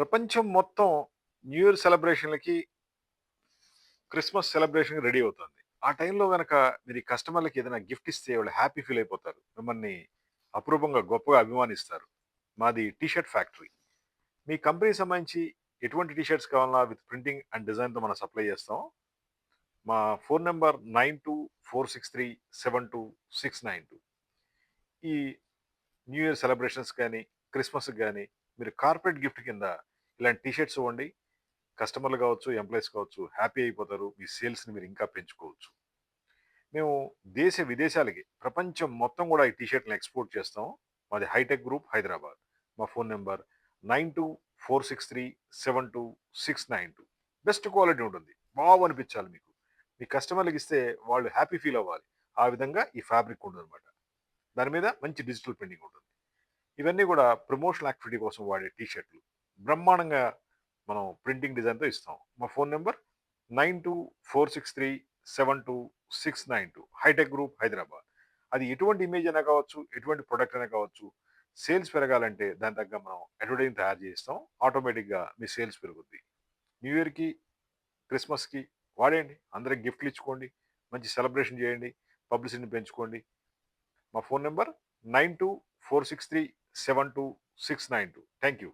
ప్రపంచం మొత్తం new year సెలబ్రేషన్‌లకి, Christmas సెలబ్రేషన్‌కి ready అవుతుంది. ఆ టైంలో గనక మీరు ఈ కస్టమర్‌లకి ఏదైనా గిఫ్ట్ ఇస్తే వాళ్ళు హ్యాపీ ఫీల్ అయిపోతారు. మిమ్మల్ని అపురూపంగా, గొప్పగా అభిమానిస్తారు. మాది టీ షర్ట్ ఫ్యాక్టరీ. మీ కంపెనీకి సంబంధించి ఎటువంటి టీ షర్ట్స్ కావాలన్నా విత్ ప్రింటింగ్ అండ్ డిజైన్‌తో మనం సప్లై చేస్తాం. మా ఫోన్ నంబర్ 9246372692. ఈ న్యూ ఇయర్ సెలబ్రేషన్స్ గాని, క్రిస్మస్‌కి గాని మీరు కార్పొరేట్ గిఫ్ట్ కింద ఇలాంటి టీ షర్ట్స్ ఇవ్వండి. కస్టమర్లు కావచ్చు, ఎంప్లాయీస్ కావచ్చు హ్యాపీ అయిపోతారు. మీ సేల్స్‌ని మీరు ఇంకా పెంచుకోవచ్చు. మేము దేశ విదేశాలకి ప్రపంచం మొత్తం కూడా ఈ టీ షర్ట్‌లని ఎక్స్‌పోర్ట్ చేస్తాం. మాది హైటెక్ గ్రూప్ హైదరాబాద్. మా ఫోన్ నంబర్ 9246372692. బెస్ట్ క్వాలిటీ ఉంటుంది. వావ్ అనిపించాలి మీకు. మీ కస్టమర్‌లకి ఇస్తే వాళ్ళు హ్యాపీ ఫీల్ అవ్వాలి. ఆ విధంగా ఈ ఫ్యాబ్రిక్ ఉంటుందన్నమాట. దాని మీద మంచి డిజిటల్ ప్రింటింగ్ ఉంటుంది. ఇవన్నీ కూడా ప్రమోషనల్ యాక్టివిటీ కోసం వాడే టీ షర్ట్‌లు. బ్రహ్మాండంగా మనం ప్రింటింగ్ డిజైన్‌తో ఇస్తాం. మా phone number 9246372692. Hitech group Hyderabad. అది ఎటువంటి ఇమేజ్ అయినా కావచ్చు, ఎటువంటి ప్రొడక్ట్ అయినా కావచ్చు. సేల్స్ పెరగాలంటే దానికి తగ్గ మనం అడ్వర్టైజింగ్ తయారు చేయిస్తాం. ఆటోమేటిక్‌గా మీ సేల్స్ పెరుగుద్ది. న్యూ ఇయర్‌కి, క్రిస్మస్‌కి వాడేయండి. అందరికి గిఫ్ట్‌లు ఇచ్చుకోండి. మంచి సెలబ్రేషన్ చేయండి. పబ్లిసిటీని పెంచుకోండి. మా ఫోన్ నంబర్ 9246372692. Thank you.